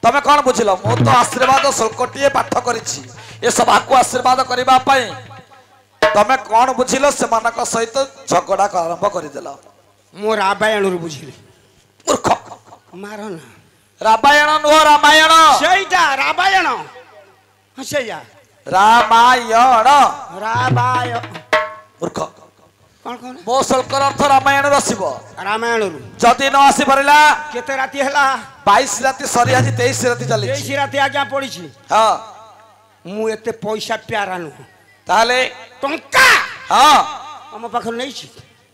तमे कौन बुझिल मु तो आशीर्वाद शुल्कटीए पाठ करिछि ए सभा को आशीर्वाद करबा पई तमे कौन बुझिल से मानक सहित झगड़ा आरंभ करदेल मो रामायण रू बुझिली मूर्ख मारो ना रामायण नुह रामायण सेटा रामायण हां सेया रामायण रामायण मूर्ख कौन कौन मो शुल्कर अर्थ रामायण रसिब रामायण रू जदि न आसी परला केते राती हला 22 राती सरी आज 23 राती चली 23 राती आज्ञा पड़ी छी हां मु एते पैसा प्यारा नु ताले टंका हां हम पाखर नै छी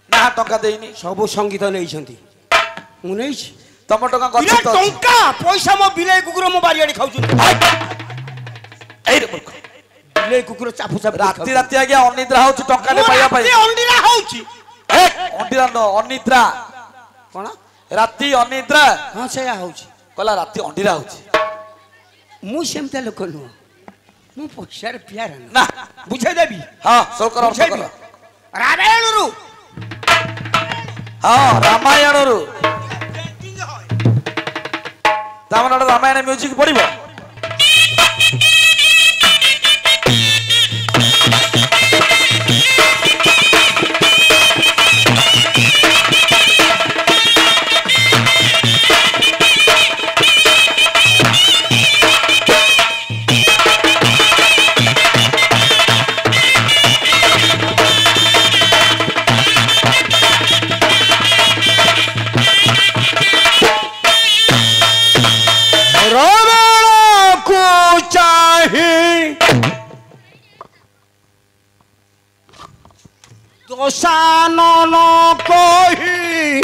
ना टंका देइनी सब संगीत नै छंती मु नै छी तम टंका इला गछि तो टंका पैसा मो बिले कुकुर मो बारियाडी खाउ छु ए रे मूर्ख बिले कुकुर चापु चापु राती राती आज्ञा अनिद्रा होछ टंका ने पाया पाई अंडीरा होउची ए अनिद्रा न अनिद्रा कोन राती अनिद्रा हां सेया होउची कला राती अनिद्रा होछ मु सेमते लोक नु मु पैसा रे प्यारा ना बुझाई देबी हां शुल्कर अर्थ कर रामायण रू हां रामायण रू तामन रामायण म्यूजिक पडिबो दोसानन कही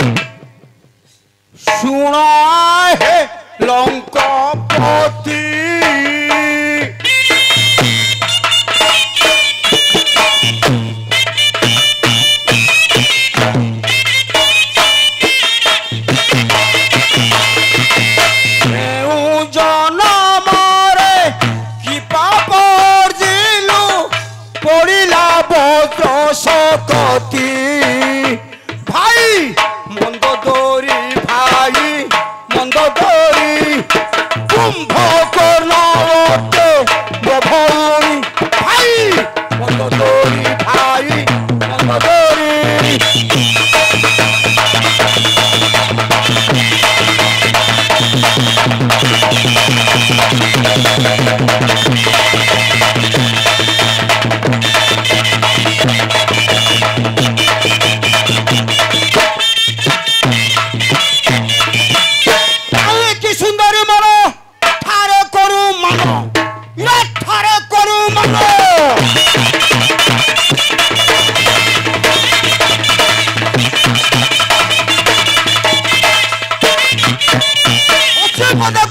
सुना है लंकापति सकती भाई मंद दोरी भाई मंद दोरी कुंभकर्ण भौरी भाई मंद दोरी भाई मंद दोरी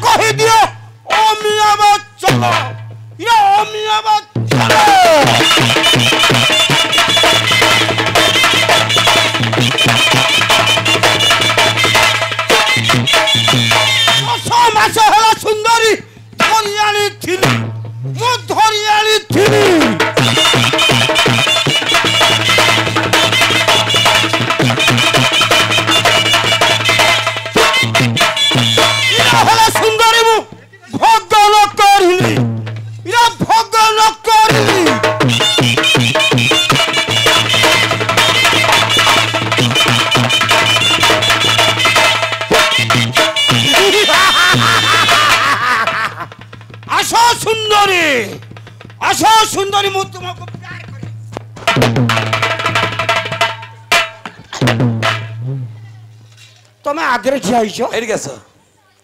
कही दियो अमियाबाद चलो ये अमियाबाद चलो मास हला सुंदरी धरियाली थिली मु धरियाली थिली सुंदरी मु भगन करली इरा भगन करली आशा सुंदरी मु तुमको प्यार करे तमे आगरे ठिया हिछो एडी केस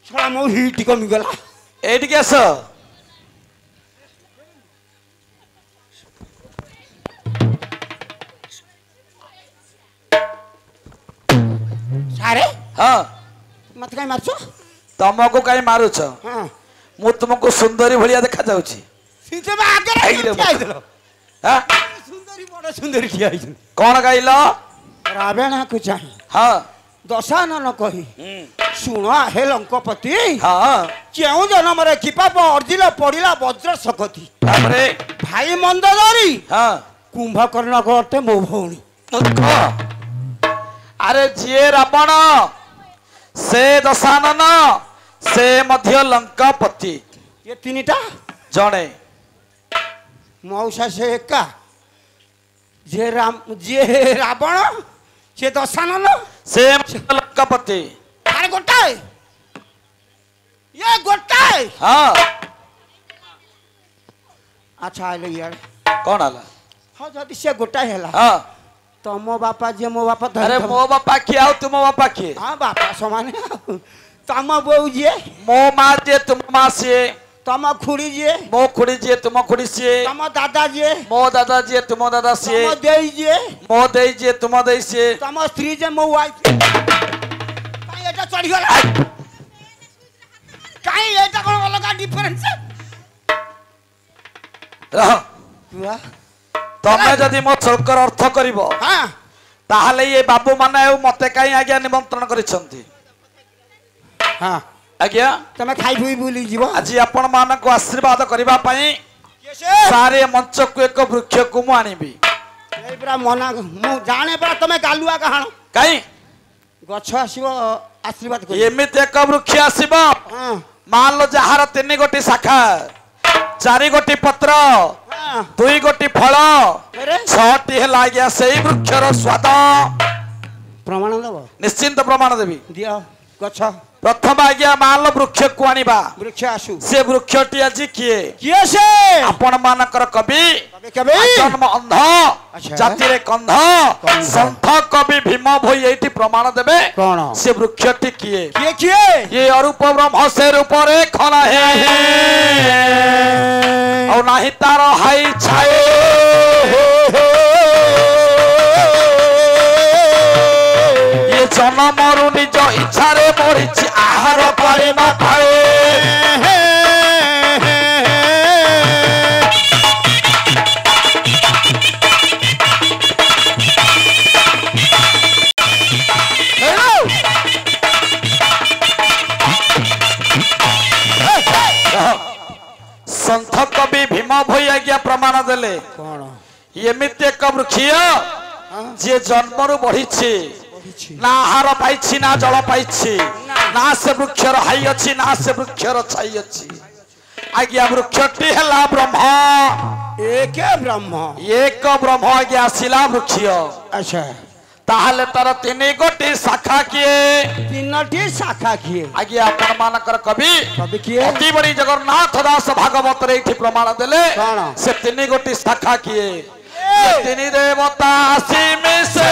छला मो हिट कमी गला एडी केस सारे हां मत काई मारछो तमको काई मारुछ हां मु तुमको सुंदरी भलिया देखा जाउची सीते बा आगरे ठिया हिलो हां सुंदरी बड़ सुंदरी ठिया हिछो कोन गाइलो रावण को चाहि हां दशानन कही सुण हे लंकापति हां केउ जन्म रे किपा अर्जिल पड़िला वज्र सकती तापरे भाई मंदोदरी हां कुंभकर्ण करते मो भौणी अरे जे रावण से दशानन से मध्य लंकापति ये तीनटा जड़े मौसा से एका जे रावण से दशानन से मध्य लंकापति अरे गोटाए ये गोटाए हाँ अच्छा आइले यार कौन आला हाँ जदि से गोटाए हैला हाँ तो मो बापा जे मो बापा अरे मो बापा किए आउ तुम बापा किए हाँ बापा समान तम बो जे मो माँ जे तुम माँ से तम खुड़ी जे मो खुड़ी जे तुम खुड़ी से तम दादा जे मो दादा जे तुम दादा से तम देई जे मो दे जे तुम दे से तम स्त्री जे मो वाइफ काई एटा चढ़ी गला काई एटा कोन अलग डिफरेंस रह तुआ तमे जदि मो सरकार अर्थ करिवो हां ताहले ये बाबू माने मते काई आज्ञा निमंत्रण करिसंती हां आज्ञा तमे खाई हुई बोली जीव आज आपण मानको आशीर्वाद करिबा पई केसे सारे मंच को एक वृक्ष को मु आनिबी ए पूरा मना मु जाने परा तमे गालुआ कहाण काई गछ आसीबो आशीर्वाद कर एमिते एक वृक्ष आसीबो हां मान लो जहार 3 गोटी शाखा 4 गोटी पत्र हां 2 गोटी फल अरे 6टी हेला गया सेही वृक्षर स्वाद प्रमाण देबो निश्चिंत प्रमाण देबी दियो गछ प्रथम आज्ञा मान लो वृक्ष को आनिबा वृक्ष आसु से वृक्षटी आज किए किए से आपण मानकर कवि कबे जन्म अंध अच्छा। जाति रे कंध कंध। संथ कवि भीम भई एठी प्रमाण देबे कौन से वृक्षटी किए किए किए ये अरूप ब्रह्म से रूप रे खला है और नाही तार हाई छाए ये जन्मरु निज इच्छा रे मरिछि आहार पारे ना पाए संथ कवि भीम भई आज्ञा प्रमाण देले कौन एमिति एक वृक्ष जे जन्मरु बढ़िछि ना आहार पाइछि ना जल पाइछि ना से वृक्षर हाई अछि ना से वृक्षर छाई अछि आज्ञा वृक्षटी हेला ब्रह्म एक ब्रह्म एक ब्रह्म आज्ञा आसिला वृक्ष अच्छा ताहले तार 3 गोटी शाखा किए तीनटी शाखा किए आज्ञा आपण मानकर कवि कभी किए अति बड़ी जगन्नाथ दास भागवत रे एठी प्रमाण देले कौन? से 3 गोटी शाखा किए 3 देवता आसी मिसे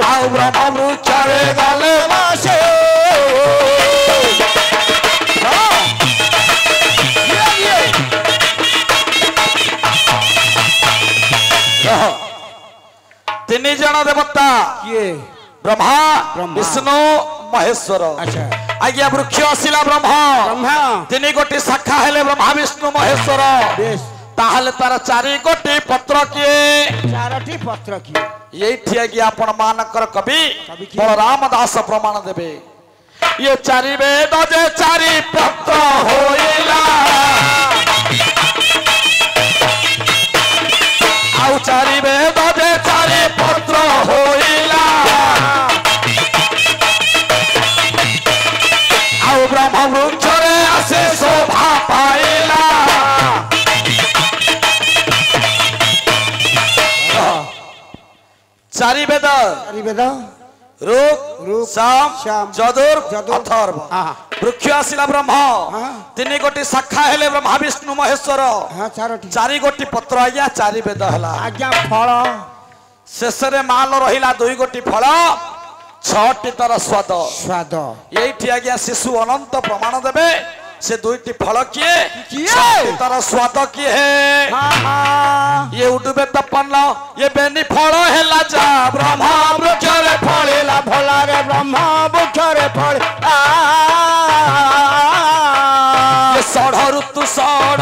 आउ ब्रह्म वृक्ष रे गले वासे तीन जन देवता किए ब्रह्मा ब्रह्मा। विष्णु महेश्वर अच्छा आज्ञा वृक्ष आसिला ब्रह्म ब्रह्मा 3 गोटी शाखा हेले ब्रह्मा विष्णु महेश्वर बेश ताहले तार 4 गोटी पत्र किए चारोटी पत्र किए यही आज्ञा आपण मानकर कवि कवि किए? बलराम दास प्रमाण देबे ये 4 वेद जे 4 पत्र होइला आउ 4 वेद जे 4 पत्र होइला आउ ब्रह्म वृक्ष रे आसे शोभा पाइला चारि वेद वेद ऋक् साम साम, यजुर यजुर, अथर्व हाँ। वृक्ष आसिला ब्रह्म हाँ। 3 गोटी शाखा हेले ब्रह्मा विष्णु महेश्वर हाँ चारोटी 4 गोटी पत्र आज्ञा 4 वेद हला आज्ञा फल शेष रे माल रहिला 2 गोटी फल 6टी तर स्वाद स्वाद एठी आज्ञा शिशु अनंत प्रमाण देबे से 2टी फल किए किए? 6टी तर स्वाद किए है हाँ हाँ ये उडबे तपन ये बेनी फल हेला जा ब्रह्मा वृक्ष रे फळेला भोला रे ब्रह्मा वृक्ष रे फल ये षढ़ ऋतु षढ़